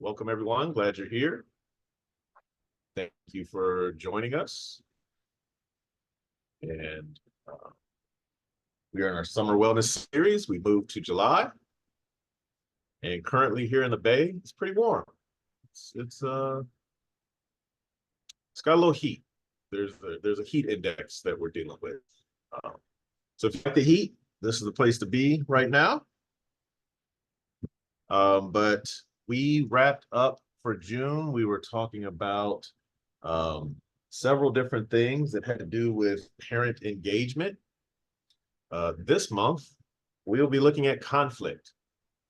welcome everyone. Glad you're here. Thank you for joining us. And we are in our summer wellness series. We moved to July. And currently here in the Bay, it's pretty warm. It's got a little heat. There's a heat index that we're dealing with. So if you like the heat, this is the place to be right now. But we wrapped up for June. We were talking about several different things that had to do with parent engagement. This month, we'll be looking at conflict.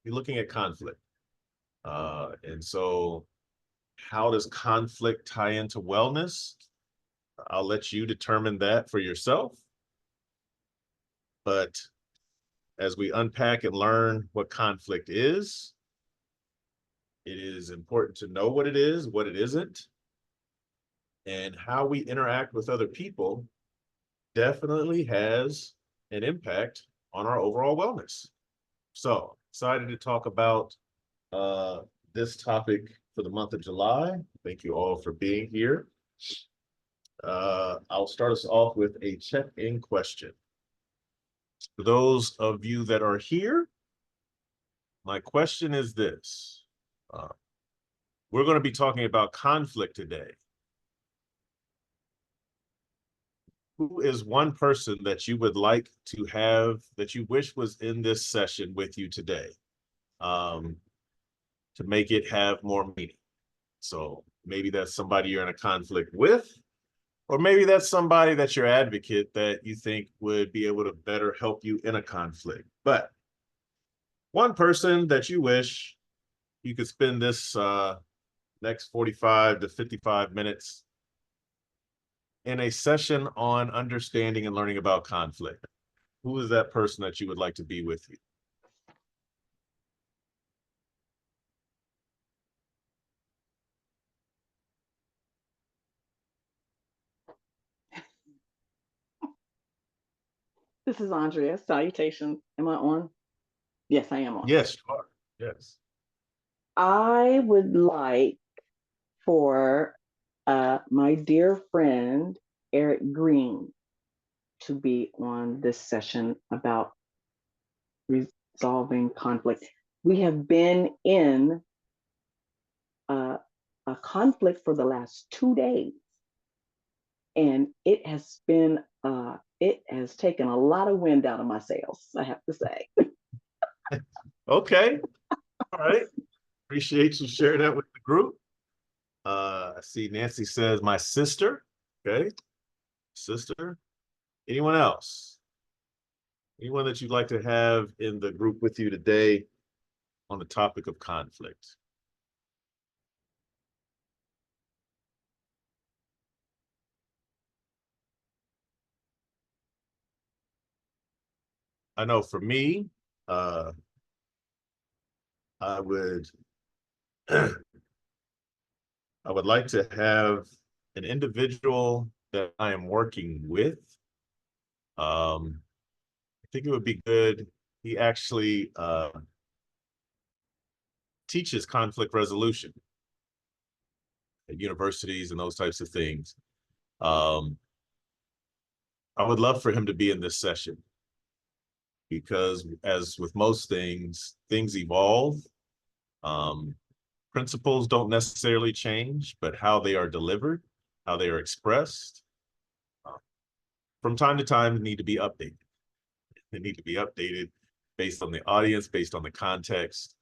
And so how does conflict tie into wellness? I'll let you determine that for yourself. But as we unpack and learn what conflict is, it is important to know what it is, what it isn't, and how we interact with other people definitely has an impact on our overall wellness. So excited to talk about this topic for the month of July. Thank you all for being here. I'll start us off with a check-in question. For those of you that are here, my question is this. We're going to be talking about conflict today. Who is one person that you would like to have, that you wish was in this session with you today, to make it have more meaning? So maybe that's somebody you're in a conflict with, or maybe that's somebody that's your advocate that you think would be able to better help you in a conflict. But one person that you wish you could spend this next 45 to 55 minutes in a session on understanding and learning about conflict. Who is that person that you would like to be with you? This is Andrea. Salutations. Am I on? Yes, I am on. Yes, you are. Yes. I would like for my dear friend Eric Green to be on this session about resolving conflict. We have been in a conflict for the last 2 days, and it has taken a lot of wind out of my sails, I have to say. Okay. All right. Appreciate you sharing that with the group. I see Nancy says my sister. Okay. Sister. Anyone else? Anyone that you'd like to have in the group with you today on the topic of conflict? I know for me, I would I would like to have an individual that I am working with. I think it would be good. He actually teaches conflict resolution at universities and those types of things. I would love for him to be in this session because, as with most things, things evolve. Principles don't necessarily change, but how they are delivered, how they are expressed, from time to time need to be updated. They need to be updated based on the audience, based on the context,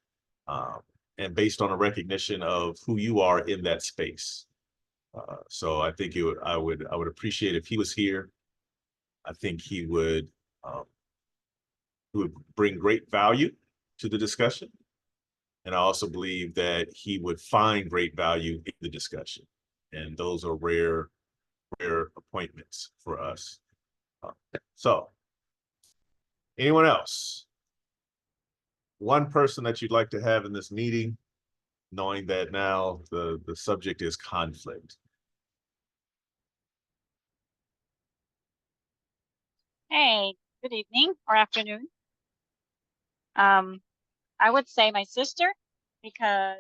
and based on a recognition of who you are in that space. So I think I would appreciate if he was here. I think he would bring great value to the discussion. And I also believe that he would find great value in the discussion. And those are rare appointments for us. So anyone else? One person that you'd like to have in this meeting, knowing that now the subject is conflict. Hey, good evening or afternoon. I would say my sister because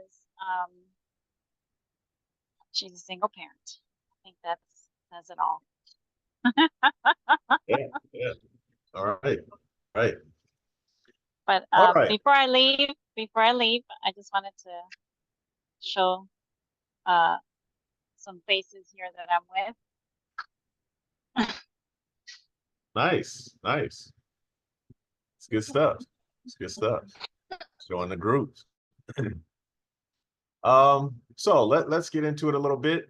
she's a single parent. I think that says it all. Yeah, yeah. All right, right. But All right. before I leave, I just wanted to show some faces here that I'm with. Nice, nice. It's good stuff. It's good stuff. Showing the groups. So let's get into it a little bit.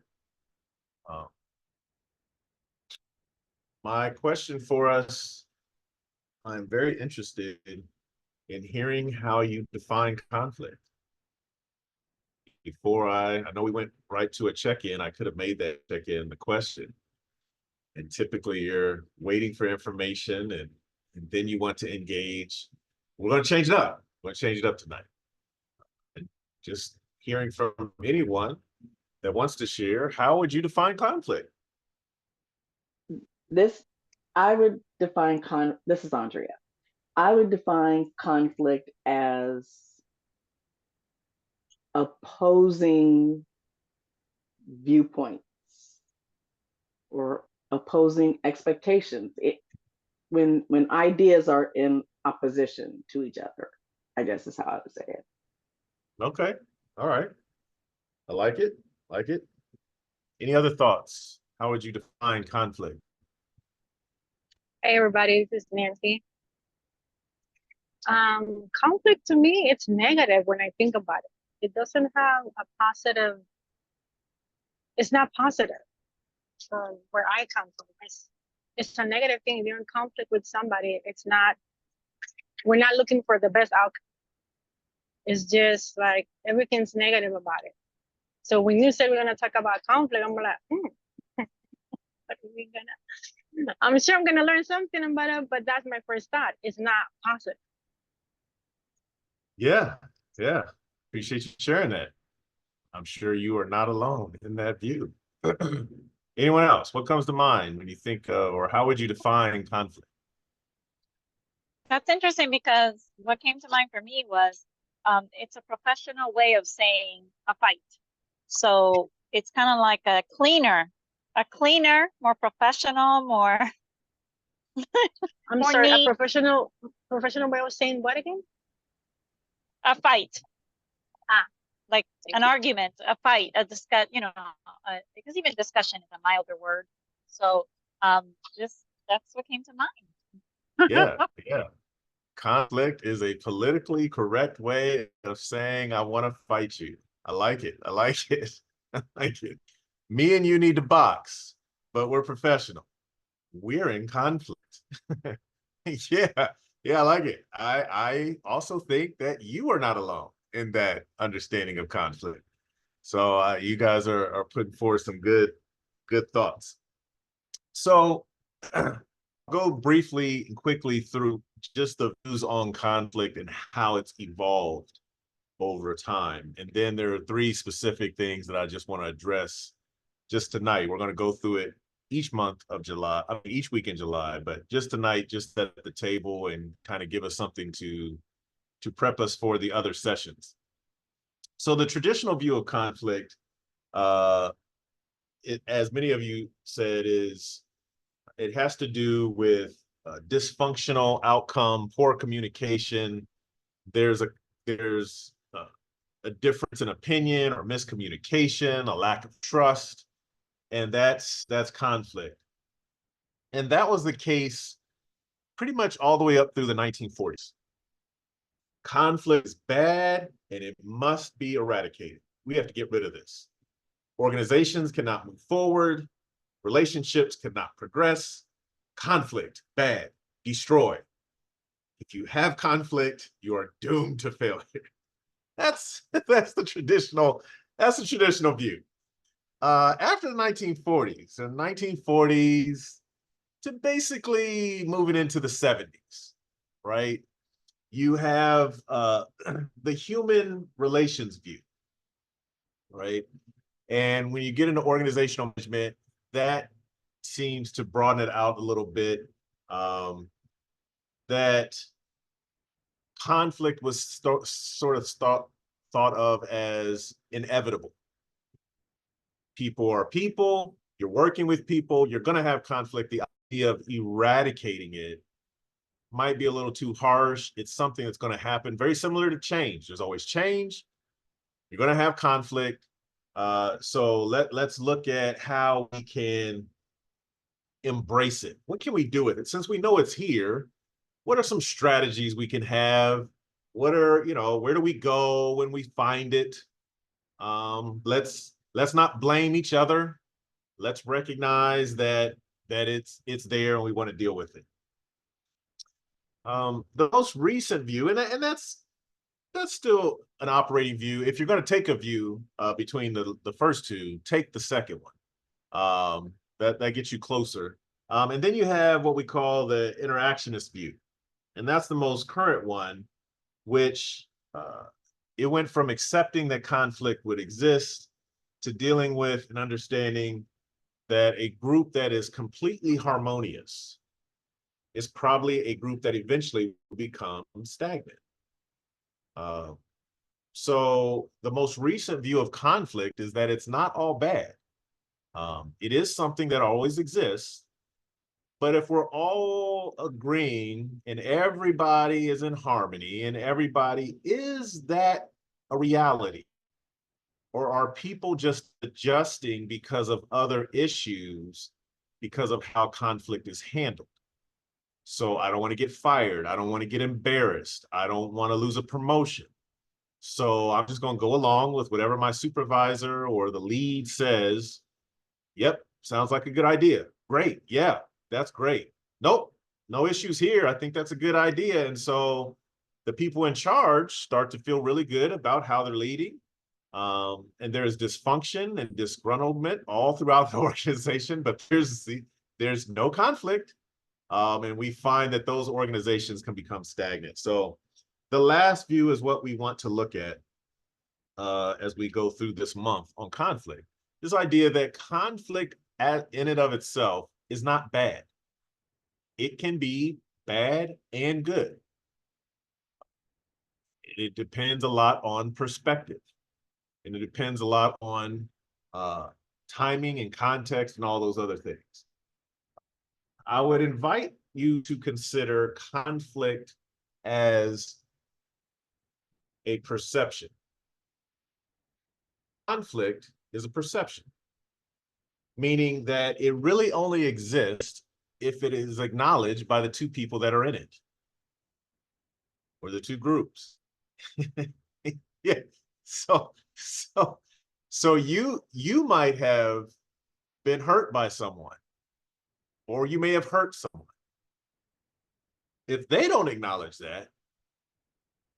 My question for us, I'm very interested in hearing how you define conflict. Before I know we went right to a check-in, I could have made that check-in the question. And typically you're waiting for information and then you want to engage. We're going to change it up. We're going to change it up tonight. And just hearing from anyone that wants to share, how would you define conflict? I would define this is Andrea. I would define conflict as opposing viewpoints or opposing expectations. When ideas are in opposition to each other, I guess is how I would say it. Okay. All right. I like it. Like it. Any other thoughts? How would you define conflict? Hey everybody, this is Nancy. Conflict to me, it's negative when I think about it. It doesn't have a positive, it's not positive where I come from. It's a negative thing. If you're in conflict with somebody, we're not looking for the best outcome. It's just like everything's negative about it. So when you say we're gonna talk about conflict, I'm like, what are we gonna? I'm sure I'm gonna learn something about it, but that's my first thought. It's not positive. Yeah, yeah. Appreciate you sharing that. I'm sure you are not alone in that view. Anyone else? What comes to mind when you think or how would you define conflict? That's interesting because what came to mind for me was it's a professional way of saying a fight. So it's kind of like a cleaner, more professional, more. I'm more sorry, neat. a professional way of saying what again? A fight. Like Thank an you. argument, a fight, a discuss, because even discussion is a milder word. So just that's what came to mind. Yeah, yeah. Conflict is a politically correct way of saying I want to fight you. I like it. I like it. I like it. Me and you need to box, but we're professional. We're in conflict. Yeah, yeah, I like it. I also think that you are not alone in that understanding of conflict. So you guys are putting forth some good thoughts. So go briefly and quickly through just the views on conflict and how it's evolved over time. And then there are three specific things that I just want to address just tonight. We're going to go through it each month of July, each week in July, but just tonight, just at the table and kind of give us something to prep us for the other sessions. So the traditional view of conflict, as many of you said, it has to do with dysfunctional outcome, poor communication. There's a difference in opinion or miscommunication, a lack of trust, and that's conflict. And that was the case pretty much all the way up through the 1940s. Conflict is bad and it must be eradicated. We have to get rid of this. Organizations cannot move forward. Relationships cannot progress. Conflict, bad, destroy. If you have conflict, you are doomed to failure. That's the traditional view. After the 1940s, so 1940s to basically moving into the 70s, right? You have the human relations view, right? And when you get into organizational management, that seems to broaden it out a little bit. That conflict was sort of thought of as inevitable. People are people, you're working with people, you're going to have conflict. The idea of eradicating it might be a little too harsh. It's something that's going to happen, very similar to change. There's always change. You're going to have conflict. So let's look at how we can embrace it. What can we do with it? Since we know it's here, what are some strategies we can have? What are, where do we go when we find it? Let's not blame each other. Let's recognize that it's there and we want to deal with it. The most recent view, and that's still an operating view. If you're going to take a view between the first two, take the second one. That gets you closer. And then you have what we call the interactionist view. And that's the most current one, which it went from accepting that conflict would exist to dealing with and understanding that a group that is completely harmonious is probably a group that eventually will become stagnant. So the most recent view of conflict is that it's not all bad. It is something that always exists. But if we're all agreeing and everybody is in harmony and everybody, is that a reality? Or are people just adjusting because of other issues, because of how conflict is handled? So I don't want to get fired. I don't want to get embarrassed. I don't want to lose a promotion. So I'm just going to go along with whatever my supervisor or the lead says. Yep, sounds like a good idea. Great. Yeah, that's great. Nope, no issues here. I think that's a good idea. And so the people in charge start to feel really good about how they're leading. And there's dysfunction and disgruntlement all throughout the organization, but there's no conflict. And we find that those organizations can become stagnant. So the last view is what we want to look at as we go through this month on conflict. This idea that conflict in and of itself is not bad. It can be bad and good. It depends a lot on perspective. And it depends a lot on timing and context and all those other things. I would invite you to consider conflict as a perception. Conflict is a perception, meaning that it really only exists if it is acknowledged by the two people that are in it, or the two groups. Yeah. So you might have been hurt by someone, or you may have hurt someone. If they don't acknowledge that,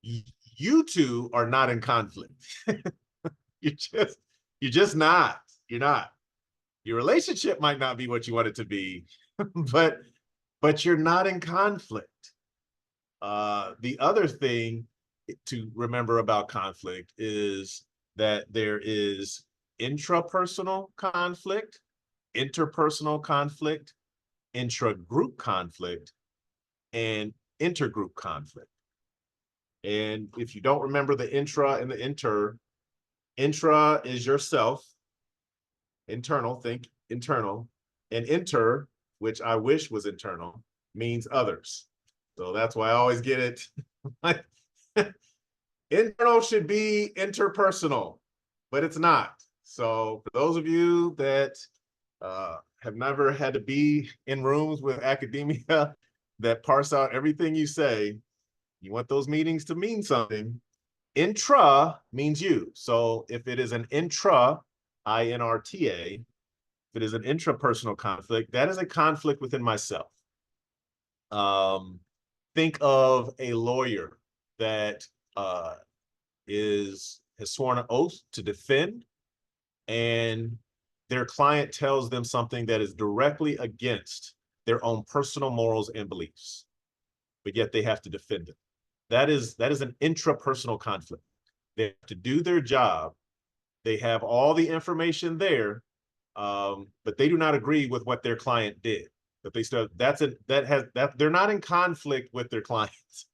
you two are not in conflict. You're just not. You're not. Your relationship might not be what you want it to be, but you're not in conflict. The other thing to remember about conflict is that there is intrapersonal conflict, interpersonal conflict, intra-group conflict, and intergroup conflict. And if you don't remember the intra and the intra is yourself, internal, think internal, and inter, which I wish was internal, means others. So that's why I always get it. Internal should be interpersonal, but it's not. So for those of you that have never had to be in rooms with academia that parse out everything you say, you want those meetings to mean something. Intra means you. So if it is an intra, I-N-R-T-A, if it is an intrapersonal conflict, that is a conflict within myself. Think of a lawyer that has sworn an oath to defend, and their client tells them something that is directly against their own personal morals and beliefs, but yet they have to defend it. That is an intrapersonal conflict. They have to do their job. They have all the information there, but they do not agree with what their client did. But they still, they're not in conflict with their clients.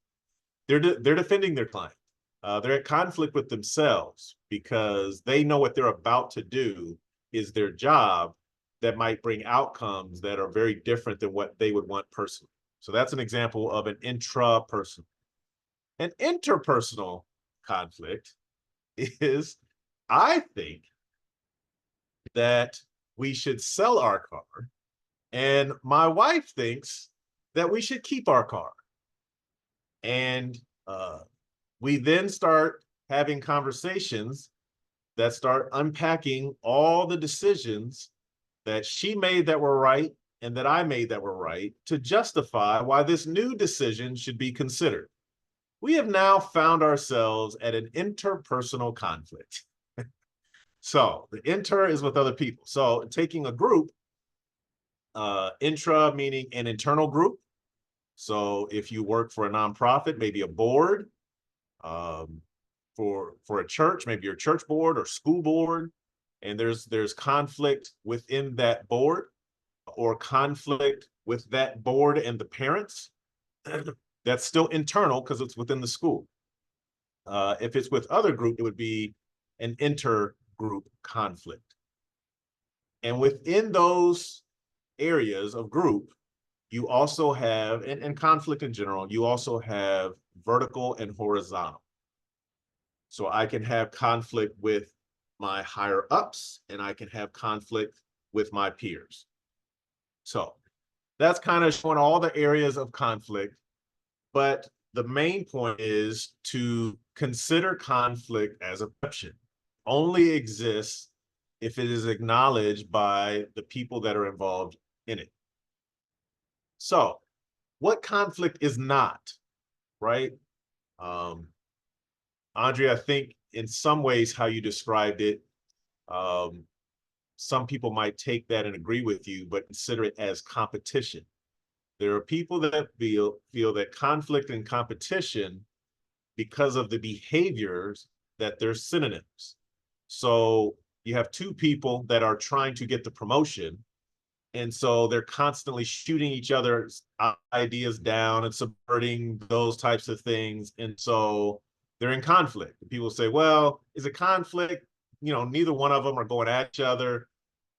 They're defending their client. They're at conflict with themselves because they know what they're about to do is their job that might bring outcomes that are very different than what they would want personally. So that's an example of an intrapersonal. An interpersonal conflict is, I think, that we should sell our car, and my wife thinks that we should keep our car. And we then start having conversations that start unpacking all the decisions that she made that were right and that I made that were right to justify why this new decision should be considered. We have now found ourselves at an interpersonal conflict. So the inter is with other people. So taking a group, intra meaning an internal group. So if you work for a nonprofit, maybe a board, for a church, maybe your church board or school board, and there's conflict within that board or conflict with that board and the parents. That's still internal because it's within the school. If it's with other group, it would be an intergroup conflict. And within those areas of group, you also have, and conflict in general, you also have vertical and horizontal. So I can have conflict with my higher ups and I can have conflict with my peers. So that's kind of showing all the areas of conflict. But the main point is to consider conflict as a perception. Only exists if it is acknowledged by the people that are involved in it. So what conflict is not, right? Andrea, I think in some ways how you described it, some people might take that and agree with you, but consider it as competition. There are people that feel that conflict and competition, because of the behaviors, that they're synonyms. So you have two people that are trying to get the promotion, and so they're constantly shooting each other's ideas down and subverting those types of things. And so they're in conflict. And people say, well, is it conflict? You know, neither one of them are going at each other.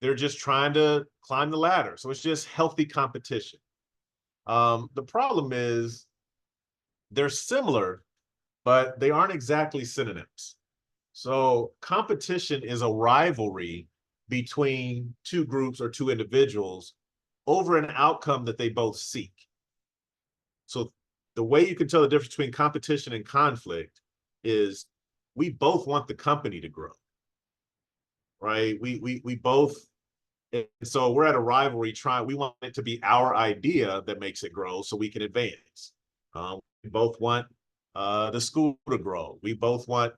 They're just trying to climb the ladder. So it's just healthy competition. The problem is they're similar, but they aren't exactly synonyms. So competition is a rivalry between two groups or two individuals over an outcome that they both seek. So the way you can tell the difference between competition and conflict is we both want the company to grow, right? We both, and so we're at a rivalry trying, we want it to be our idea that makes it grow so we can advance. We both want the school to grow. We both want,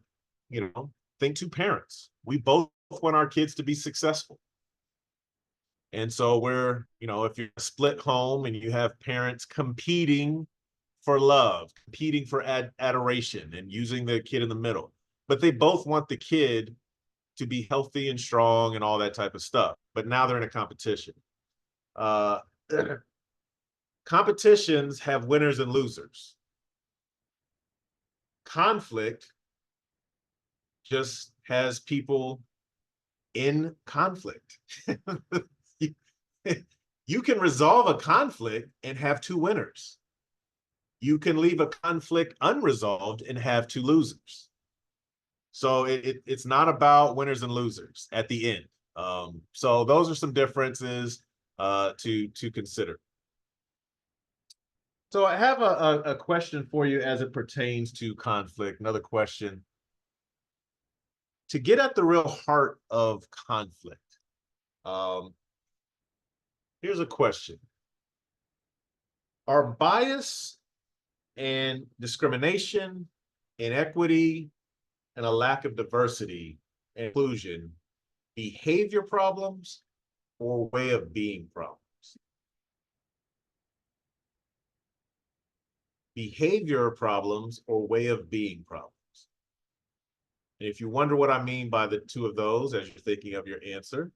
think to parents. We both want our kids to be successful. And so we're, if you're a split home and you have parents competing for love, competing for adoration and using the kid in the middle, but they both want the kid to be healthy and strong and all that type of stuff. But now they're in a competition. Competitions have winners and losers. Conflict just has people in conflict. You can resolve a conflict and have two winners. You can leave a conflict unresolved and have two losers. So it's not about winners and losers at the end. So those are some differences to consider. So I have a question for you as it pertains to conflict. Another question. To get at the real heart of conflict, here's a question. Are bias and discrimination, inequity, and a lack of diversity and inclusion behavior problems or way of being problems? Behavior problems or way of being problems? And if you wonder what I mean by the two of those as you're thinking of your answer,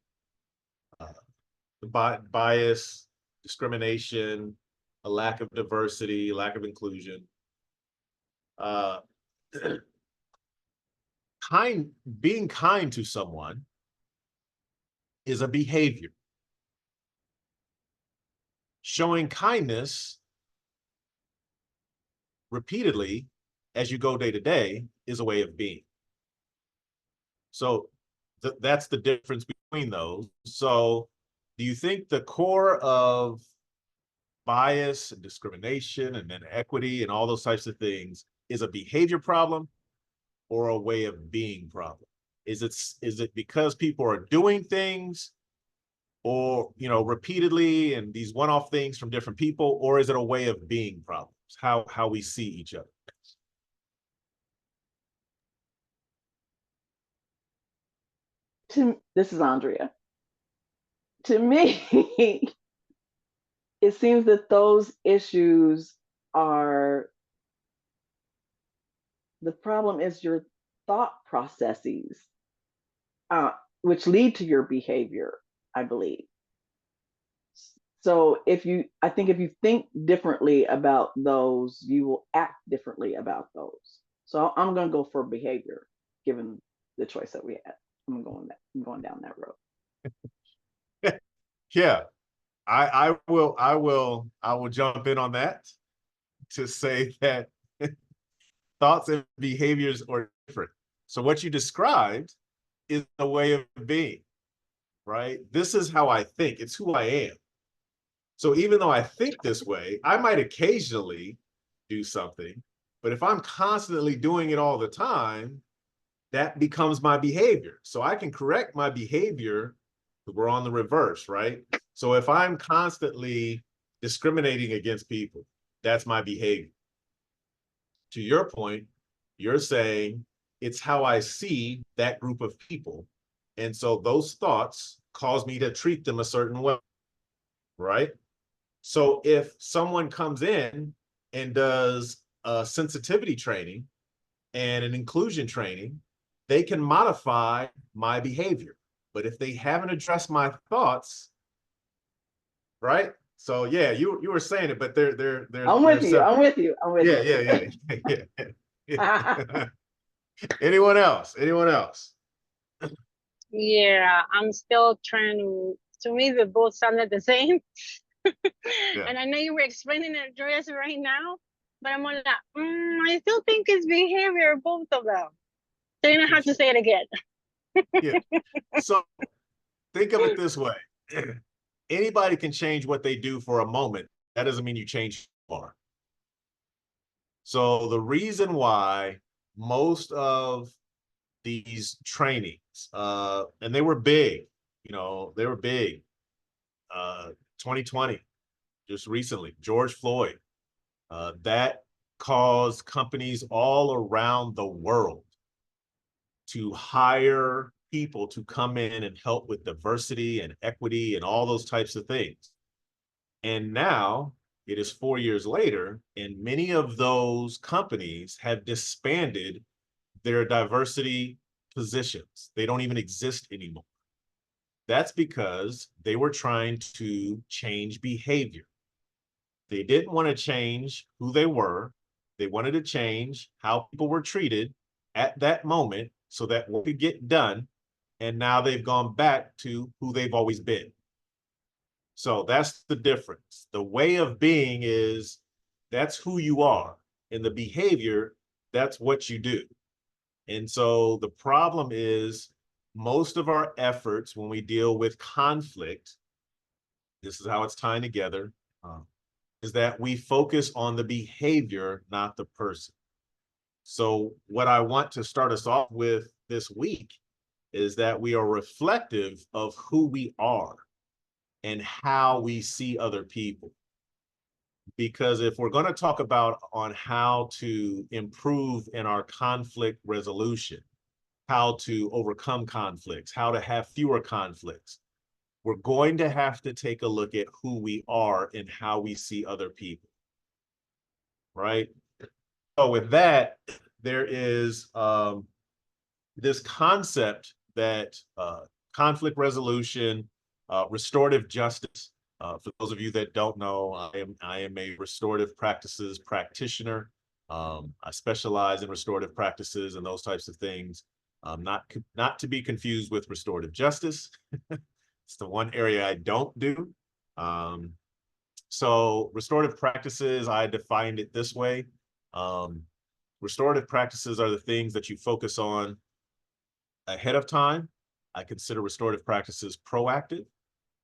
the bias, discrimination, a lack of diversity, lack of inclusion. being kind to someone is a behavior. Showing kindness repeatedly as you go day to day is a way of being. So that's the difference between those. So do you think the core of bias and discrimination and inequity and all those types of things is a behavior problem or a way of being problem? Is it because people are doing things or, you know, repeatedly and these one-off things from different people, or is it a way of being problems, how we see each other? This is Andrea. To me, it seems that those issues are, the problem is your thought processes, which lead to your behavior, I believe. So I think if you think differently about those, you will act differently about those. So I'm going to go for behavior, given the choice that we had. I'm going down that road. Yeah, I will jump in on that to say that thoughts and behaviors are different. So what you described is a way of being, right? This is how I think. It's who I am. So even though I think this way, I might occasionally do something, but if I'm constantly doing it all the time, that becomes my behavior. So I can correct my behavior. We're on the reverse, right? So if I'm constantly discriminating against people, that's my behavior. To your point, you're saying it's how I see that group of people. And so those thoughts cause me to treat them a certain way, right? So if someone comes in and does a sensitivity training and an inclusion training, they can modify my behavior. But if they haven't addressed my thoughts, right? So yeah, you were saying it, but they're I'm with you. I'm with you. I'm with yeah, you. yeah. Anyone else? Anyone else? Yeah, I'm still trying to me, they both sounded the same. And I know you were explaining it, Joyce, right now, but I'm on that. I still think it's behavior, both of them. So you don't have to say it again. Yeah. So think of it this way. Anybody can change what they do for a moment. That doesn't mean you change who you are. So the reason why most of these trainings, and they were big, you know, they were big. 2020, just recently, George Floyd, that caused companies all around the world to hire people to come in and help with diversity and equity and all those types of things. And now it is 4 years later, and many of those companies have disbanded their diversity positions. They don't even exist anymore. That's because they were trying to change behavior. They didn't want to change who they were. They wanted to change how people were treated at that moment so that what could get done. And now they've gone back to who they've always been. So that's the difference. The way of being is that's who you are. And the behavior, that's what you do. And so the problem is most of our efforts when we deal with conflict, this is how it's tying together, is that we focus on the behavior, not the person. So what I want to start us off with this week is that we are reflective of who we are and how we see other people. Because if we're going to talk about on how to improve in our conflict resolution, how to overcome conflicts, how to have fewer conflicts, we're going to have to take a look at who we are and how we see other people, right? So with that, there is this concept that conflict resolution, restorative justice. For those of you that don't know, I am a restorative practices practitioner. I specialize in restorative practices and those types of things. Not to be confused with restorative justice. It's the one area I don't do. So restorative practices, I defined it this way. Restorative practices are the things that you focus on ahead of time. I consider restorative practices proactive,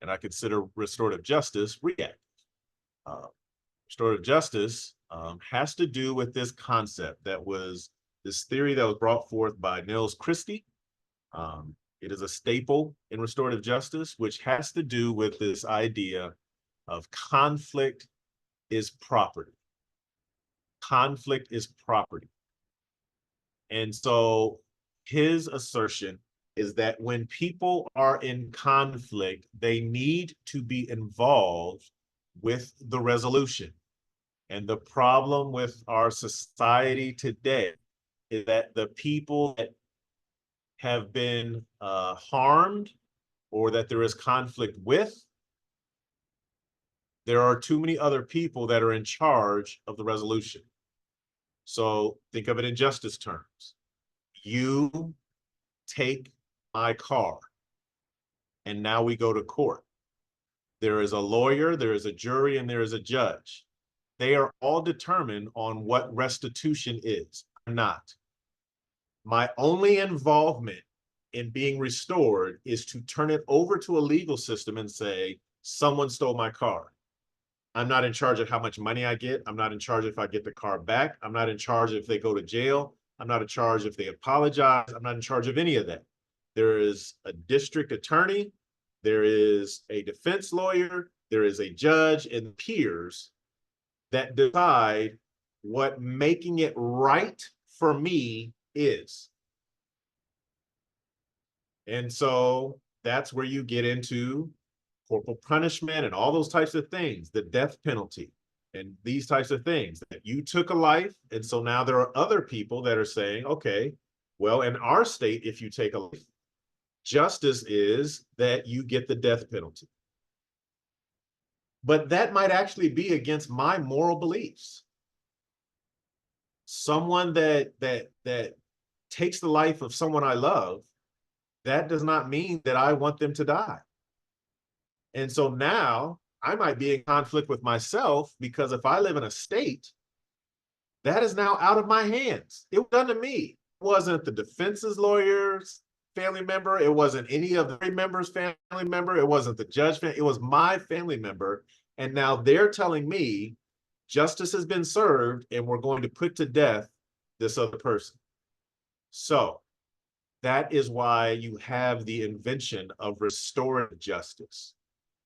and I consider restorative justice reactive. Restorative justice has to do with this concept this theory that was brought forth by Nils Christie. It is a staple in restorative justice, which has to do with this idea of conflict is property. Conflict is property. And so his assertion is that when people are in conflict, they need to be involved with the resolution. And the problem with our society today is that the people that have been harmed or that there is conflict with, there are too many other people that are in charge of the resolution. So think of it in justice terms. You take my car, and now we go to court. There is a lawyer, there is a jury, and there is a judge. They are all determined on what restitution is or not. My only involvement in being restored is to turn it over to a legal system and say, someone stole my car. I'm not in charge of how much money I get. I'm not in charge if I get the car back. I'm not in charge if they go to jail. I'm not in charge if they apologize. I'm not in charge of any of that. There is a district attorney. There is a defense lawyer. There is a judge and peers that decide what making it right for me is. And so that's where you get into corporal punishment and all those types of things, the death penalty and these types of things. That you took a life, and so now there are other people that are saying, okay, well, in our state, if you take a life, justice is that you get the death penalty. But that might actually be against my moral beliefs. Someone that takes the life of someone I love, that does not mean that I want them to die. And so now I might be in conflict with myself, because if I live in a state, that is now out of my hands. It was done to me. It wasn't the defense's lawyer's family member. It wasn't any of the members' family member. It wasn't the judge. It was my family member. And now they're telling me justice has been served and we're going to put to death this other person. So that is why you have the invention of restorative justice.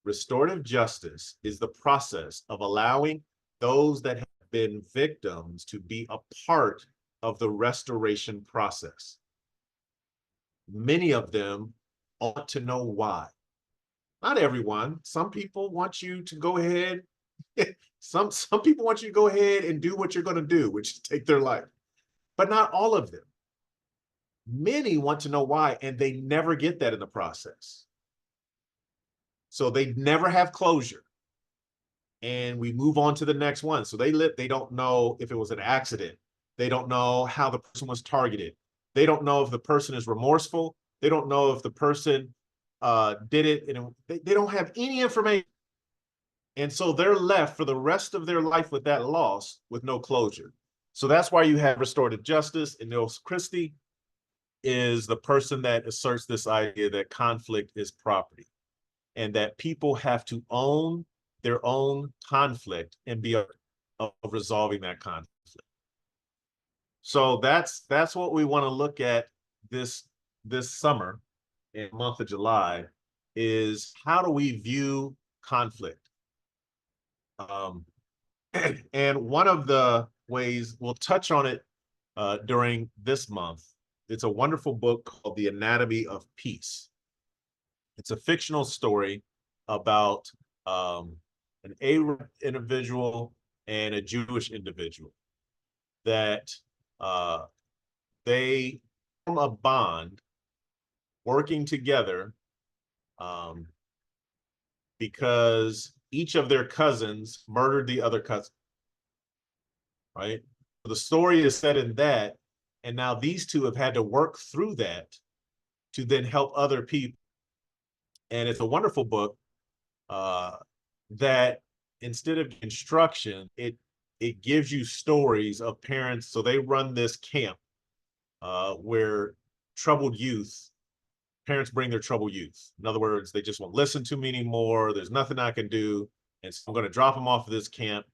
Restorative justice is the process of allowing those that have been victims to be a part of the restoration process. Many of them want to know why. Not everyone. Some people want you to go ahead. Some people want you to go ahead and do what you're going to do, which is take their life. But not all of them. Many want to know why, and they never get that in the process. So they never have closure. And we move on to the next one. So they don't know if it was an accident. They don't know how the person was targeted. They don't know if the person is remorseful. They don't know if the person did it. And they don't have any information. And so they're left for the rest of their life with that loss with no closure. So that's why you have restorative justice. And Nils Christie is the person that asserts this idea that conflict is property and that people have to own their own conflict and be of resolving that conflict. So that's what we want to look at this summer in the month of July, is how do we view conflict? And one of the ways we'll touch on it during this month, it's a wonderful book called The Anatomy of Peace. It's a fictional story about an Arab individual and a Jewish individual that they form a bond working together because each of their cousins murdered the other cousin, right? The story is set in that And now these two have had to work through that to then help other people. And it's a wonderful book that instead of instruction, it gives you stories of parents. So they run this camp where troubled youth, parents bring their troubled youth. In other words, they just won't listen to me anymore. There's nothing I can do. And so I'm going to drop them off of this camp.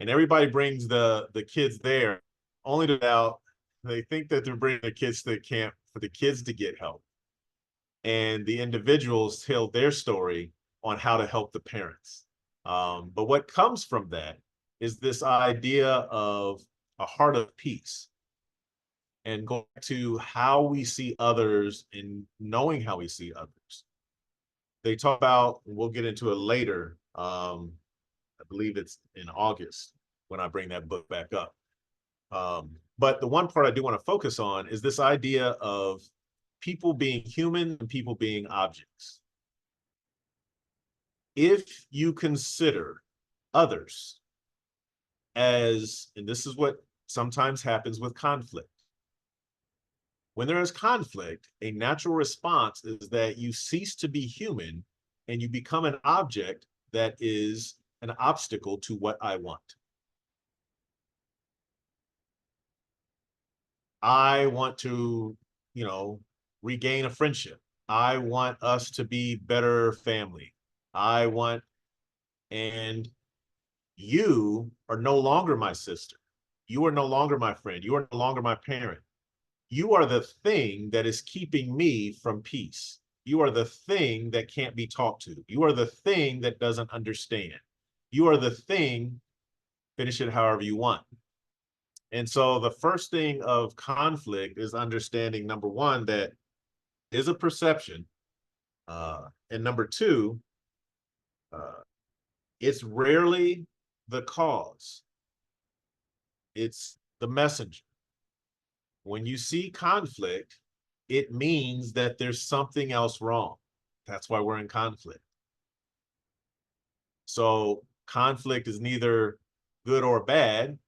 And everybody brings the kids there, only to now they think that they're bringing the kids to the camp for the kids to get help. And the individuals tell their story on how to help the parents. But what comes from that is this idea of a heart of peace and going to how we see others and knowing how we see others. They talk about, and we'll get into it later, I believe it's in August when I bring that book back up. But the one part I do want to focus on is this idea of people being human and people being objects. If you consider others as, and this is what sometimes happens with conflict. When there is conflict, a natural response is that you cease to be human and you become an object that is an obstacle to what I want. I want to, regain a friendship. I want us to be better family. And you are no longer my sister. You are no longer my friend. You are no longer my parent. You are the thing that is keeping me from peace. You are the thing that can't be talked to. You are the thing that doesn't understand. You are the thing, finish it however you want. And so the first thing of conflict is understanding, number one, that is a perception. And number two, it's rarely the cause. It's the messenger. When you see conflict, it means that there's something else wrong. That's why we're in conflict. So conflict is neither good or bad,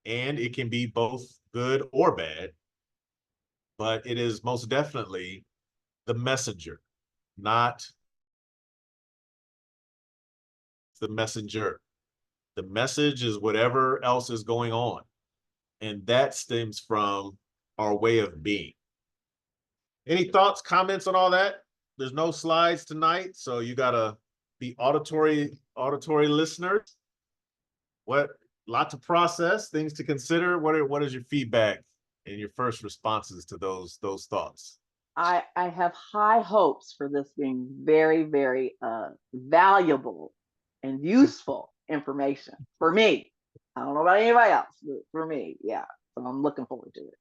and it can be both good or bad, but it is most definitely the messenger, not the messenger. The message is whatever else is going on. And that stems from our way of being. Any thoughts, comments on all that? There's no slides tonight, so you gotta be auditory listeners. Lot to process, things to consider. What is your feedback and your first responses to those thoughts? I have high hopes for this being very, very valuable and useful information for me. I don't know about anybody else, but for me, yeah. So I'm looking forward to it.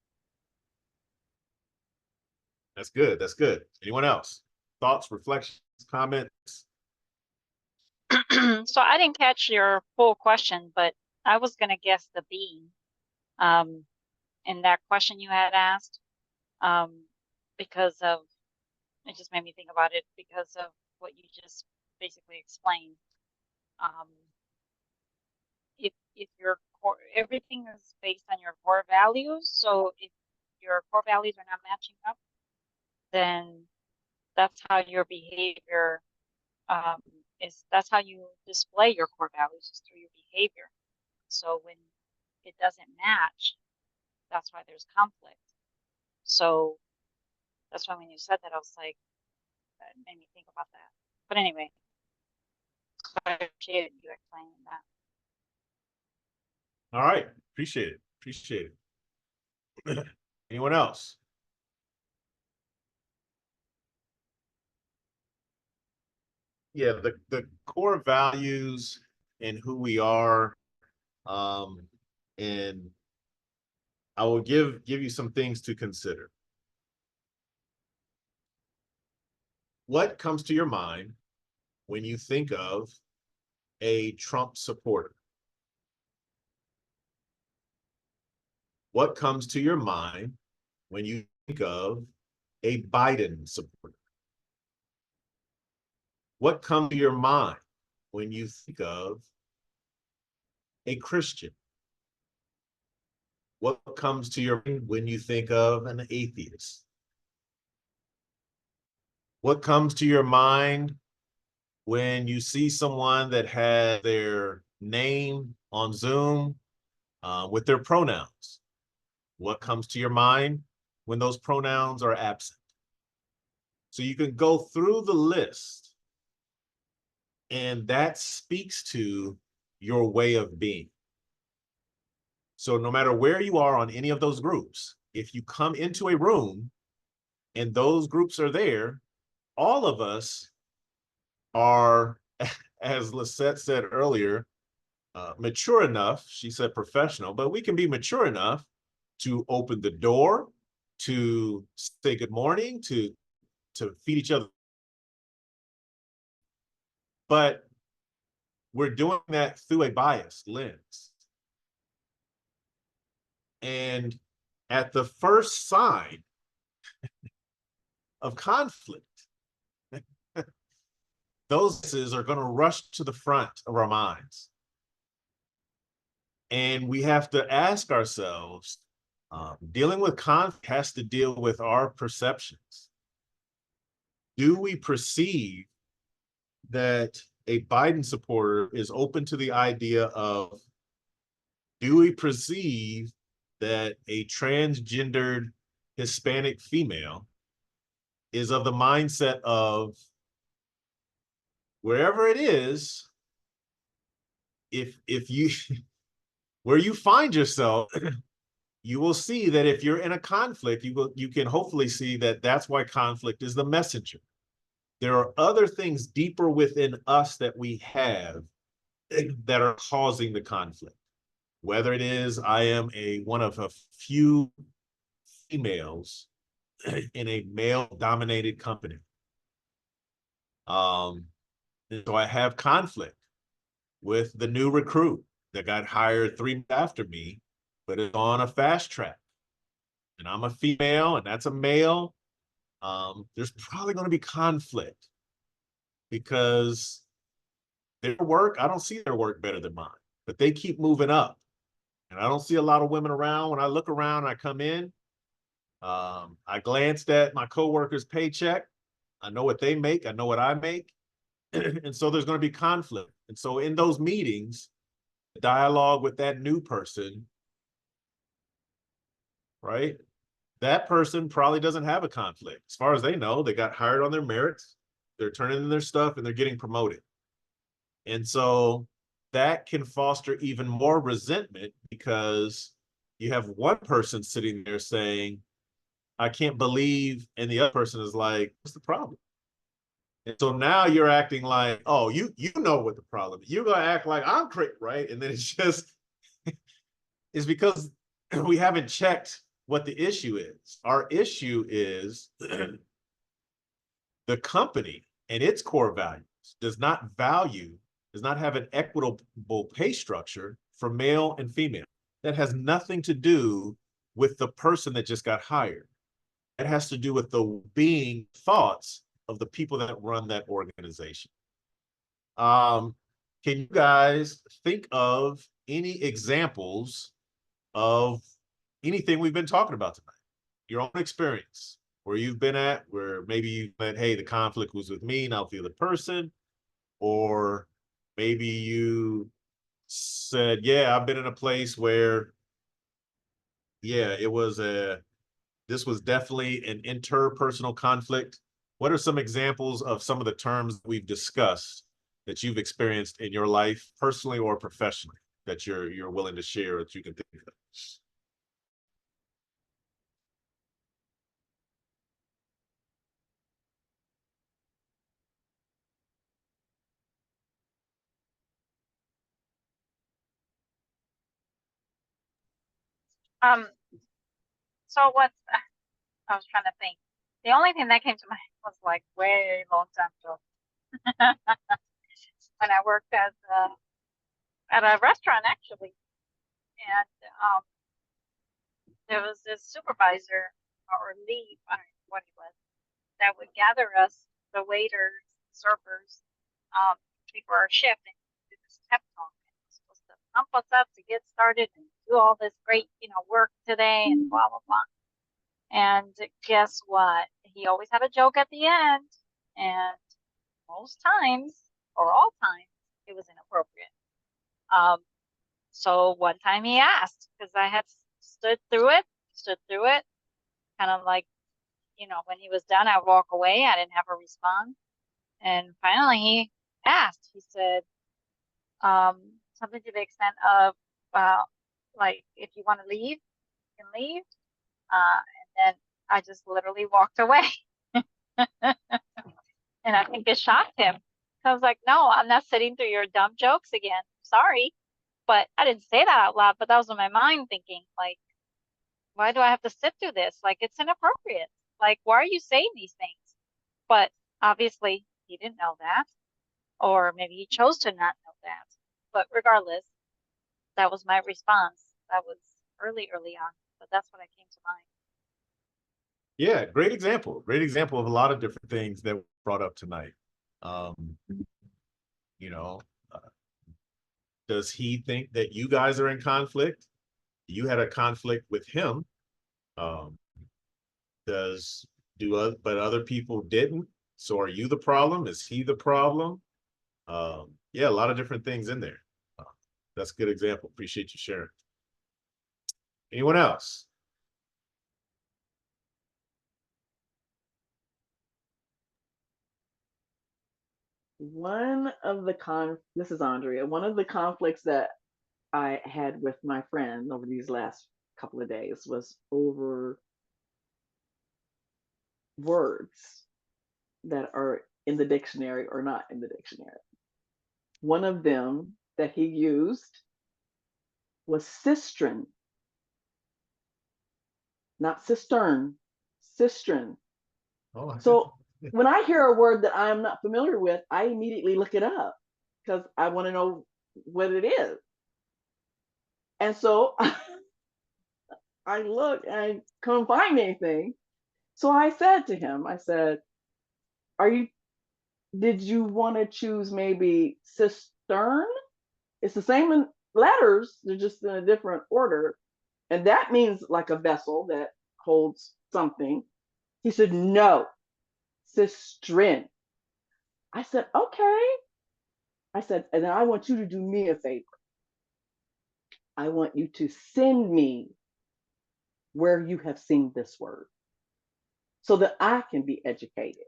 That's good. That's good. Anyone else? Thoughts, reflections, comments? So I didn't catch your full question, but I was gonna guess the being in that question you had asked, because of, it just made me think about it because of what you just basically explained. If your core, everything is based on your core values, so if your core values are not matching up, then that's how your behavior that's how you display your core values, is through your behavior. So when it doesn't match, that's why there's conflict. So that's why when you said that, I was like, that made me think about that. But anyway, I appreciate you explaining that. All right. Appreciate it. Anyone else? Yeah, the core values and who we are, and I will give you some things to consider. What comes to your mind when you think of a Trump supporter? What comes to your mind when you think of a Biden supporter? What comes to your mind when you think of a Christian? What comes to your mind when you think of an atheist? What comes to your mind when you see someone that has their name on Zoom with their pronouns? What comes to your mind when those pronouns are absent? So you can go through the list, and that speaks to your way of being. So no matter where you are on any of those groups, if you come into a room and those groups are there, all of us are, as Lisette said earlier, mature enough, she said professional, but we can be mature enough to open the door, to say good morning, to feed each other. But we're doing that through a biased lens. And at the first sign of conflict, those are going to rush to the front of our minds. And we have to ask ourselves, dealing with conflict has to deal with our perceptions. Do we perceive that a Biden supporter is open to the idea of, do we perceive that a transgendered Hispanic female is of the mindset of, wherever it is, if you where you find yourself, you will see that if you're in a conflict, you can hopefully see that that's why conflict is the messenger. There are other things deeper within us that we have that are causing the conflict. Whether it is I am one of a few females in a male-dominated company. So I have conflict with the new recruit that got hired 3 months after me, but is on a fast track. And I'm a female and that's a male. There's probably going to be conflict because their work, I don't see their work better than mine, but they keep moving up. And I don't see a lot of women around. When I look around, I come in, I glanced at my coworker's paycheck. I know what they make. I know what I make. And so there's going to be conflict. And so in those meetings, dialogue with that new person, right? That person probably doesn't have a conflict. As far as they know, they got hired on their merits, they're turning in their stuff, and they're getting promoted. And so that can foster even more resentment because you have one person sitting there saying, I can't believe, and the other person is like, what's the problem? And so now you're acting like, oh, you know what the problem is. You're gonna act like I'm crazy, right? And then it's just, it's because we haven't checked what the issue is. Our issue is the company and its core values does not have an equitable pay structure for male and female. That has nothing to do with the person that just got hired. It has to do with the being thoughts of the people that run that organization. Can you guys think of any examples of anything we've been talking about tonight? Your own experience, where you've been at, where maybe you went, hey, the conflict was with me, not the other person, or maybe you said, yeah, I've been in a place where, yeah, this was definitely an interpersonal conflict. What are some examples of some of the terms we've discussed that you've experienced in your life, personally or professionally, that you're willing to share, that you can think of? Um, so what I was trying to think. The only thing that came to mind was like way long time ago when I worked as at a restaurant actually, and there was this supervisor or lead, I don't know what he was, that would gather us, the waiters, servers, before our shift and do this pep talk. And it was supposed to pump us up to get started and do all this great, work today and blah, blah, blah. And guess what? He always had a joke at the end. And most times, or all times, it was inappropriate. So one time he asked, because I had stood through it, kind of like, when he was done, I'd walk away. I didn't have a response. And finally he asked, he said, something to the extent of, like, if you want to leave, you can leave. And then I just literally walked away. And I think it shocked him. I was like, no, I'm not sitting through your dumb jokes again. Sorry. But I didn't say that out loud, but that was in my mind thinking, like, why do I have to sit through this? Like, it's inappropriate. Like, why are you saying these things? But obviously he didn't know that, or maybe he chose to not know that. But regardless, that was my response. That was early on, but that's what I came to mind. Yeah, great example. Great example of a lot of different things that were brought up tonight. You know, does he think that you guys are in conflict? You had a conflict with him. But other people didn't. So are you the problem? Is he the problem? Yeah, a lot of different things in there. That's a good example. Appreciate you sharing. Anyone else? This is Andrea. One of the conflicts that I had with my friend over these last couple of days was over words that are in the dictionary or not in the dictionary. One of them that he used was cistern, not cistern, cistern. Oh, So when I hear a word that I'm not familiar with, I immediately look it up because I want to know what it is. And so I look and I couldn't find anything. So I said to him, I said, did you want to choose maybe cistern? It's the same in letters, they're just in a different order. And that means like a vessel that holds something. He said, no, cistern. I said, okay. I said, and then I want you to do me a favor. I want you to send me where you have seen this word so that I can be educated.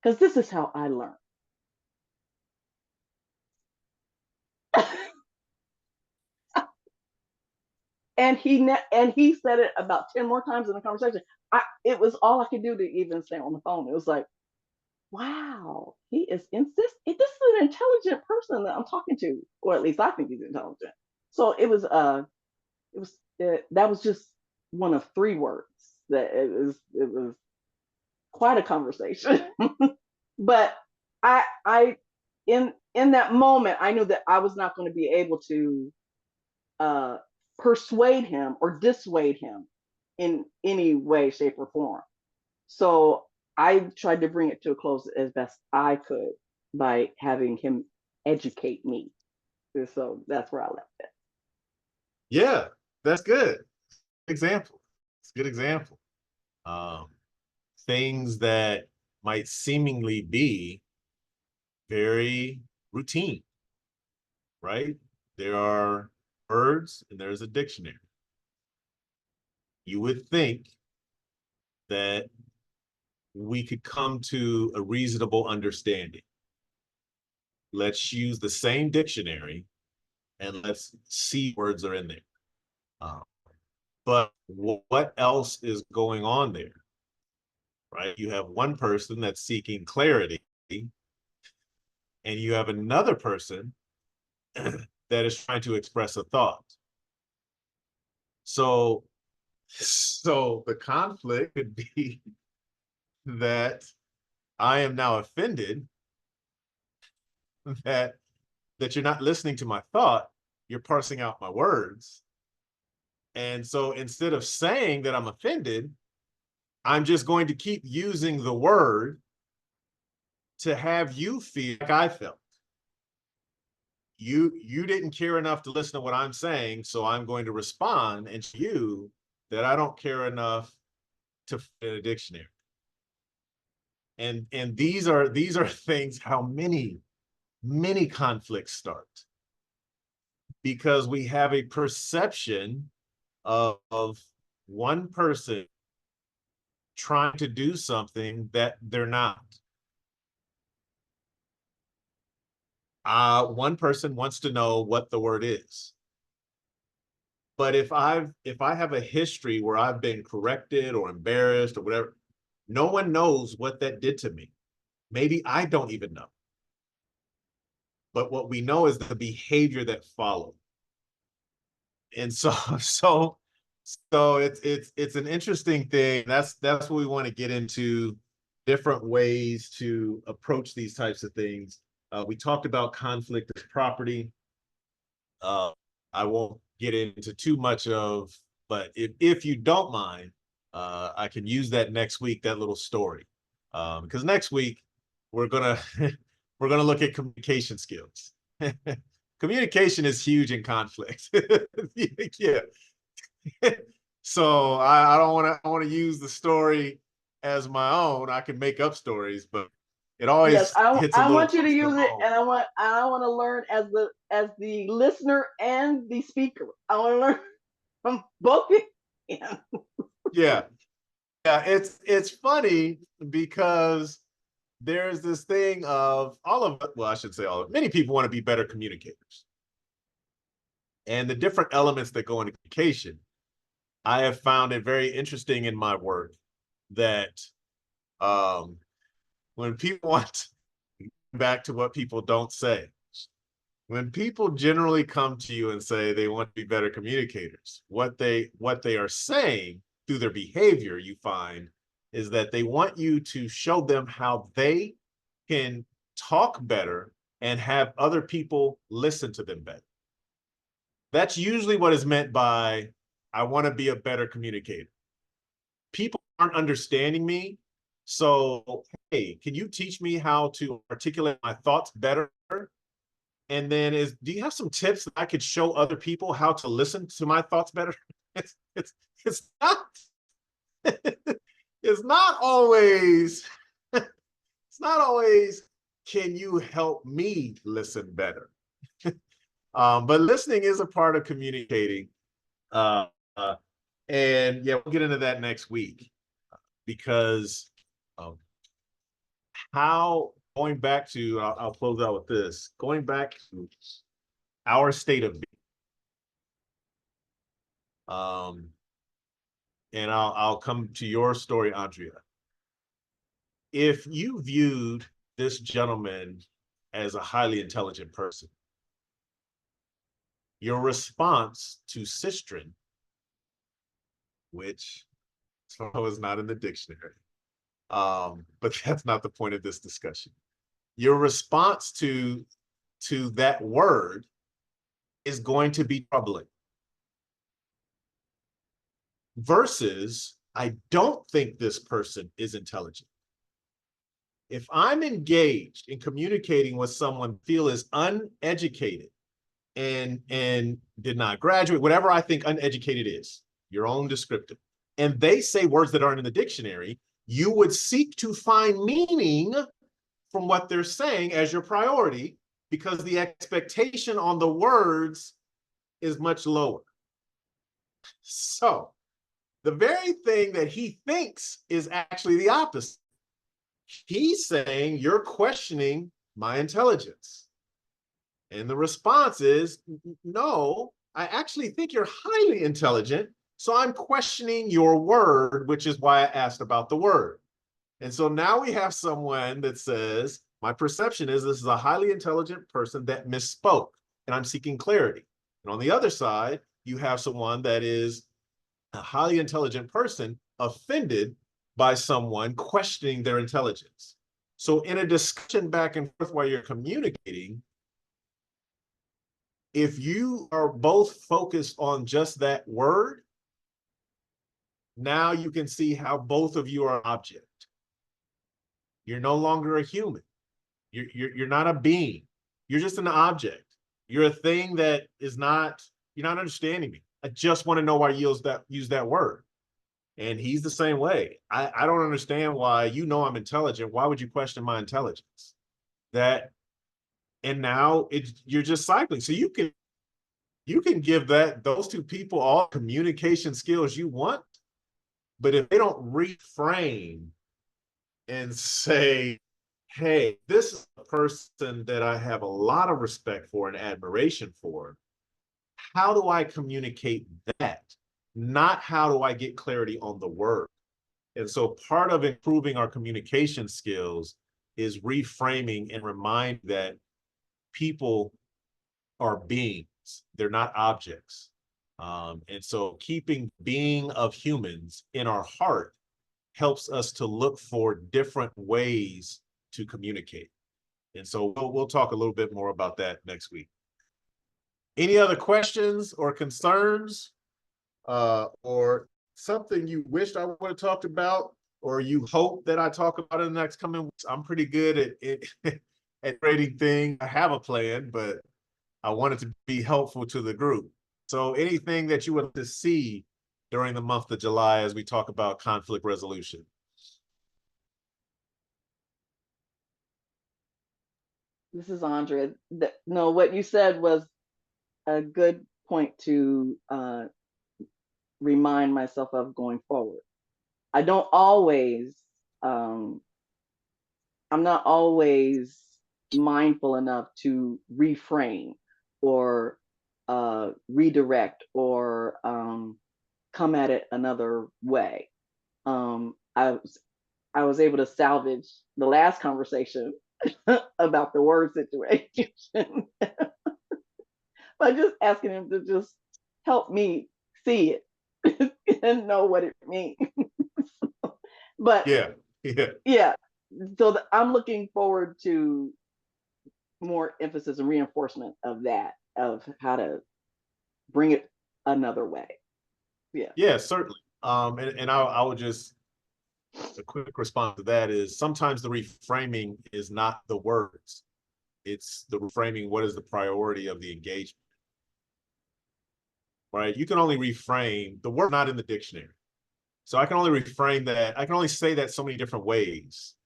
Because this is how I learn. And he said it about 10 more times in the conversation. It was all I could do to even stay on the phone. It was like, wow, this is an intelligent person that I'm talking to, or at least I think he's intelligent. So that was just one of 3 words. That it was quite a conversation. But I in that moment, I knew that I was not going to be able to persuade him or dissuade him in any way, shape, or form. So I tried to bring it to a close as best I could by having him educate me. And so that's where I left it. Yeah, that's good. Example. It's a good example. Things that might seemingly be very routine, right? There are words and there's a dictionary. You would think that we could come to a reasonable understanding. Let's use the same dictionary and let's see words are in there. But what else is going on there, right? You have one person that's seeking clarity, and you have another person that is trying to express a thought. So the conflict could be that I am now offended that you're not listening to my thought, you're parsing out my words. And so instead of saying that I'm offended, I'm just going to keep using the word to have you feel like I felt. you didn't care enough to listen to what I'm saying, so I'm going to respond and show you that I don't care enough to fit in a dictionary. And these are things how many conflicts start, because we have a perception of one person trying to do something that they're not. One person wants to know what the word is. But if I have a history where I've been corrected or embarrassed or whatever, no one knows what that did to me. Maybe I don't even know. But what we know is the behavior that followed. And so it's an interesting thing. That's what we want to get into, different ways to approach these types of things. We talked about conflict as property. I won't get into too much of, but if you don't mind, I can use that next week, that little story. Because next week we're gonna we're gonna look at communication skills. Communication is huge in conflict. Yeah. So I don't want to use the story as my own. I can make up stories, but it always Yes, hits a I little want you to close use it, home. and I want to learn as the listener and the speaker. I want to learn from both. Yeah. Yeah. It's funny because there's this thing of well, I should say many people want to be better communicators. And the different elements that go into communication, I have found it very interesting in my work that when people want back to what people don't say, when people generally come to you and say they want to be better communicators, what they are saying through their behavior, you find, is that they want you to show them how they can talk better and have other people listen to them better. That's usually what is meant by, I want to be a better communicator. People aren't understanding me, so hey, can you teach me how to articulate my thoughts better? And then do you have some tips that I could show other people how to listen to my thoughts better? It's not it's not always it's not always, can you help me listen better? But listening is a part of communicating. Uh, and yeah, we'll get into that next week, because how, going back to, I'll close out with this, going back to our state of being. And I'll come to your story, Andrea. If you viewed this gentleman as a highly intelligent person, your response to Sistren, which is not in the dictionary, but that's not the point of this discussion. Your response to that word is going to be troubling. Versus, I don't think this person is intelligent. If I'm engaged in communicating with someone feel is uneducated and did not graduate, whatever I think uneducated is, your own descriptive, and they say words that aren't in the dictionary, you would seek to find meaning from what they're saying as your priority, because the expectation on the words is much lower. So the very thing that he thinks is actually the opposite. He's saying, you're questioning my intelligence. And the response is, no, I actually think you're highly intelligent, so I'm questioning your word, which is why I asked about the word. And so now we have someone that says, my perception is this is a highly intelligent person that misspoke, and I'm seeking clarity. And on the other side, you have someone that is a highly intelligent person offended by someone questioning their intelligence. So in a discussion back and forth while you're communicating, if you are both focused on just that word, now you can see how both of you are an object. You're no longer a human. You're not a being. You're just an object. You're a thing that is not, you're not understanding me. I just want to know why you use that word. And he's the same way. I don't understand why, you know, I'm intelligent. Why would you question my intelligence? That, and now you're just cycling. So you can give those two people all communication skills you want, but if they don't reframe and say, hey, this is a person that I have a lot of respect for and admiration for, how do I communicate that? Not how do I get clarity on the word? And so part of improving our communication skills is reframing and remind that people are beings. They're not objects. And so keeping being of humans in our heart helps us to look for different ways to communicate. And so we'll talk a little bit more about that next week. Any other questions or concerns, or something you wished I would have talked about, or you hope that I talk about in the next coming weeks? I'm pretty good at at creating things. I have a plan, but I wanted to be helpful to the group. So anything that you would like to see during the month of July as we talk about conflict resolution? This is Andrea. No, what you said was a good point to remind myself of going forward. I don't always, I'm not always mindful enough to reframe or redirect or come at it another way. I was able to salvage the last conversation about the word situation by just asking him to just help me see it and know what it means. But yeah. So I'm looking forward to more emphasis and reinforcement of that, of how to bring it another way. Yeah, certainly. And I would just, a quick response to that is sometimes the reframing is not the words. It's the reframing. What is the priority of the engagement? Right? You can only reframe the word not in the dictionary. So I can only reframe that. I can only say that so many different ways.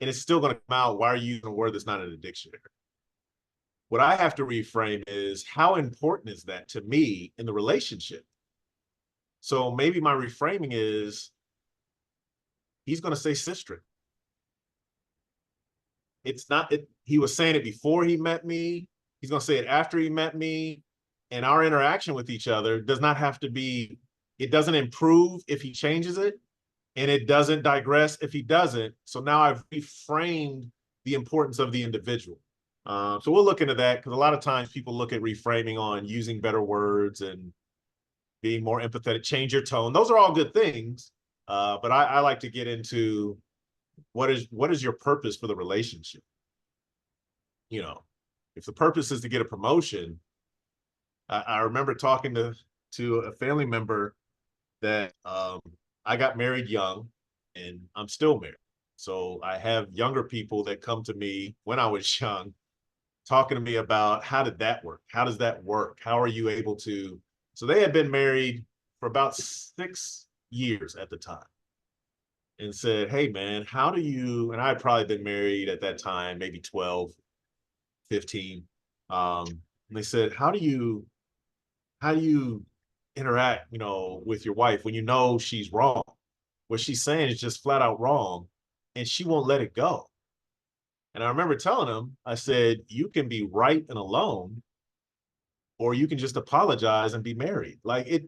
And it's still going to come out. Why are you using a word that's not in the dictionary? What I have to reframe is, how important is that to me in the relationship? So maybe my reframing is, he's going to say sister. It's not, he was saying it before he met me. He's going to say it after he met me. And our interaction with each other does not have to be, it doesn't improve if he changes it. And it doesn't digress if he doesn't. So now I've reframed the importance of the individual. So we'll look into that, because a lot of times people look at reframing on using better words and being more empathetic, change your tone. Those are all good things. But I like to get into what is your purpose for the relationship? You know, if the purpose is to get a promotion, I remember talking to a family member that I got married young and I'm still married. So I have younger people that come to me when I was young, talking to me about, how did that work? How does that work? How are you able to? So they had been married for about 6 years at the time, and said, hey man, how do you, and I'd probably been married at that time, maybe 12, 15. And they said, how do you interact, you know, with your wife when you know she's wrong? What she's saying is just flat out wrong, and she won't let it go. And I remember telling him, I said, you can be right and alone, or you can just apologize and be married. Like it,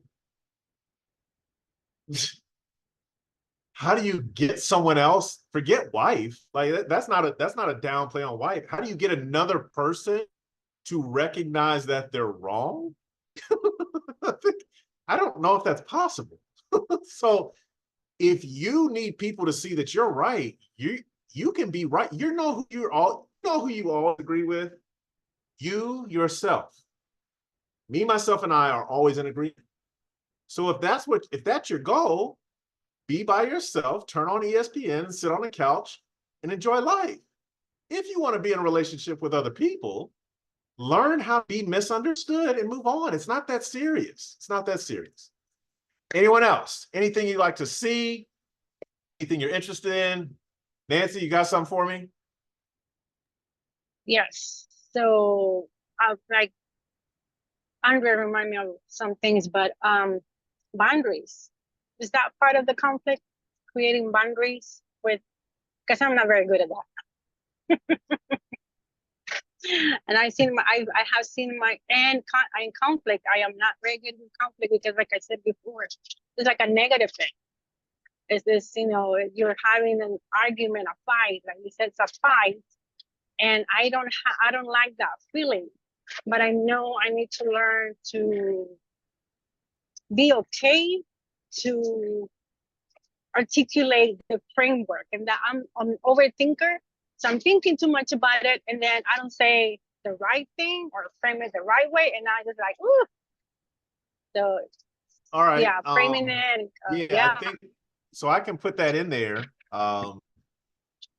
how do you get someone else? Forget wife. Like that's not a downplay on wife. How do you get another person to recognize that they're wrong? I don't know if that's possible. So if you need people to see that you're right, you can be right. You know who you all agree with. You yourself. Me, myself, and I are always in agreement. So if that's your goal, be by yourself, turn on ESPN, sit on the couch, and enjoy life. If you want to be in a relationship with other people, learn how to be misunderstood and move on. It's not that serious. It's not that serious. Anyone else? Anything you'd like to see? Anything you're interested in? Nancy, you got something for me? Yes. So, like Andre remind me of some things, but boundaries. Is that part of the conflict? Creating boundaries with, because I'm not very good at that. And I have seen my in conflict. I am not very good with conflict because, like I said before, it's like a negative thing. It's this, you know, you're having an argument, a fight, like you said, it's a fight, and I don't like that feeling. But I know I need to learn to be okay to articulate the framework, and that I'm an overthinker. So I'm thinking too much about it, and then I don't say the right thing or frame it the right way, and I just like, ooh. So All right. yeah, framing it. I think so. I can put that in there.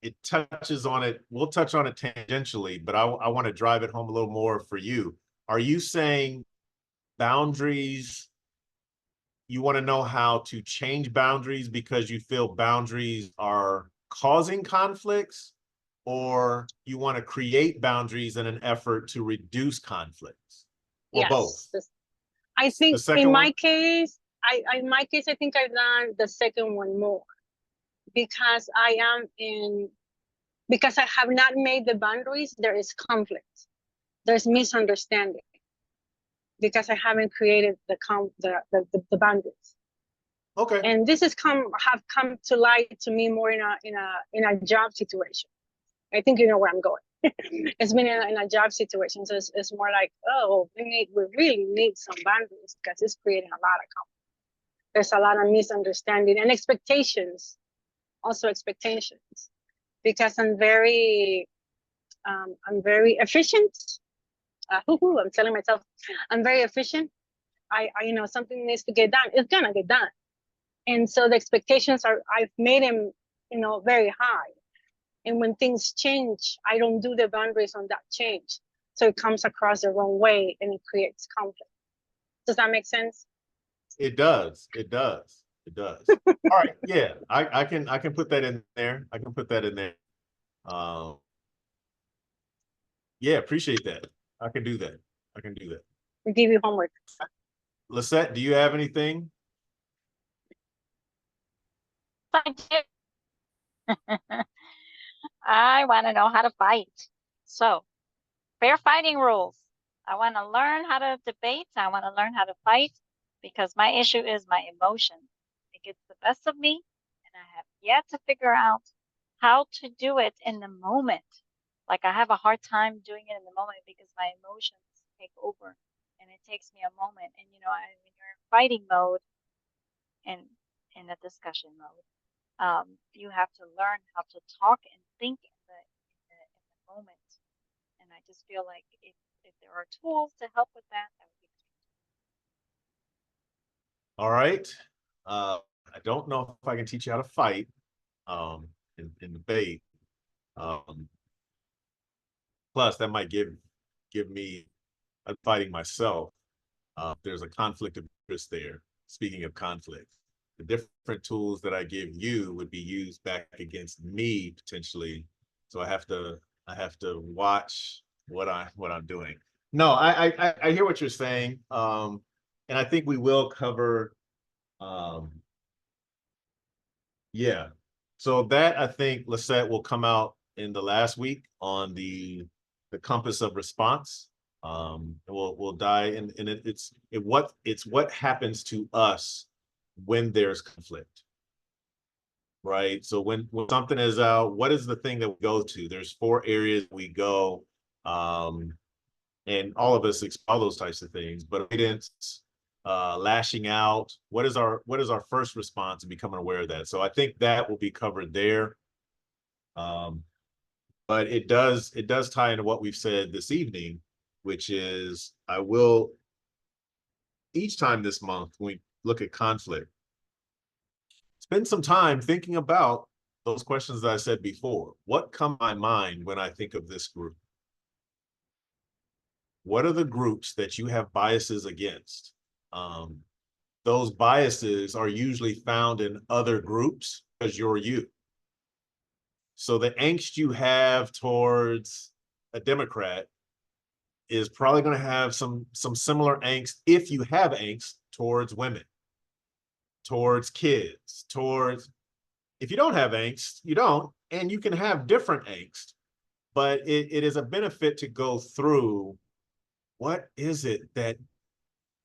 It touches on it. We'll touch on it tangentially, but I want to drive it home a little more for you. Are you saying boundaries? You want to know how to change boundaries because you feel boundaries are causing conflicts, or you want to create boundaries in an effort to reduce conflicts, or Yes. both? I think second in one? my case, I think I've done the second one more because because I have not made the boundaries. There is conflict. There's misunderstanding because I haven't created the boundaries. Okay. And this have come to light to me more in a job situation. I think you know where I'm going. It's been in a job situation, so it's more like, oh, we really need some boundaries because it's creating a lot of conflict. There's a lot of misunderstanding and expectations, also expectations, because I'm very efficient. I'm telling myself I'm very efficient. I you know, something needs to get done, it's gonna get done. And so the expectations I've made them, you know, very high. And when things change, I don't do the boundaries on that change. So it comes across the wrong way and it creates conflict. Does that make sense? It does. It does. It does. All right. Yeah, I can put that in there. I can put that in there. Yeah, appreciate that. I can do that. I can do that. We give you homework. Lisette, do you have anything? I do. I want to know how to fight. So, fair fighting rules. I want to learn how to debate. I want to learn how to fight because my issue is my emotion. It gets the best of me, and I have yet to figure out how to do it in the moment. Like I have a hard time doing it in the moment because my emotions take over, and it takes me a moment. And you know, when you're in fighting mode and in a discussion mode, you have to learn how to talk and think in the moment. And I just feel like if there are tools to help with that, that would be great. All right. I don't know if I can teach you how to fight in debate. Plus, that might give me fighting myself. There's a conflict of interest there. Speaking of conflict, the different tools that I give you would be used back against me potentially. So I have to watch what I'm doing. No, I hear what you're saying. And I think we will cover yeah. So that I think Lisette will come out in the last week on the compass of response. We'll dive in, and it's what happens to us when there's conflict, right? So when something is out, what is the thing that we go to? There's 4 areas we go, and all of us explore those types of things. But avoidance, lashing out, what is our first response and becoming aware of that? So I think that will be covered there. But it does tie into what we've said this evening, which is I will each time this month when we look at conflict, spend some time thinking about those questions that I said before. What come to my mind when I think of this group? what are the groups that you have biases against? Those biases are usually found in other groups because you're you. So the angst you have towards a Democrat is probably going to have some similar angst, if you have angst, towards women, towards kids, towards, if you don't have angst, you don't, and you can have different angst, but it is a benefit to go through, what is it that,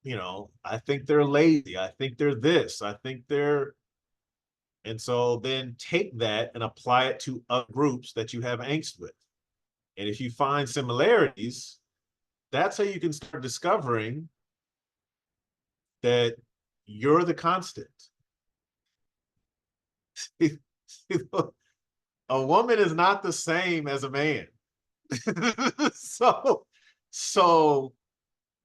you know, I think they're lazy, I think they're this, I think they're, and so then take that and apply it to other groups that you have angst with. And if you find similarities, that's how you can start discovering that you're the constant. A woman is not the same as a man. So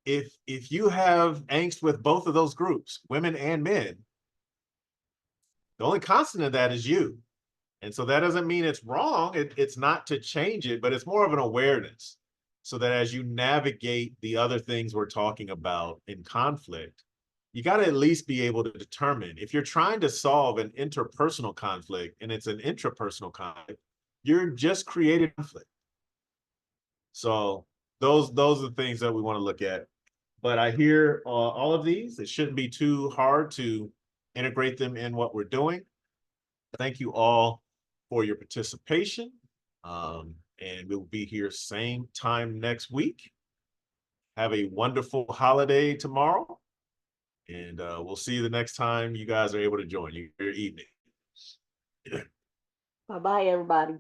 if you have angst with both of those groups, women and men, the only constant of that is you. And so that doesn't mean it's wrong. It's not to change it, but it's more of an awareness, so that as you navigate the other things we're talking about in conflict, you got to at least be able to determine, if you're trying to solve an interpersonal conflict and it's an intrapersonal conflict, you're just creating conflict. So those are the things that we want to look at. But I hear all of these. It shouldn't be too hard to integrate them in what we're doing. Thank you all for your participation. And we'll be here same time next week. Have a wonderful holiday tomorrow. And we'll see you the next time you guys are able to join your evening. Bye-bye, everybody.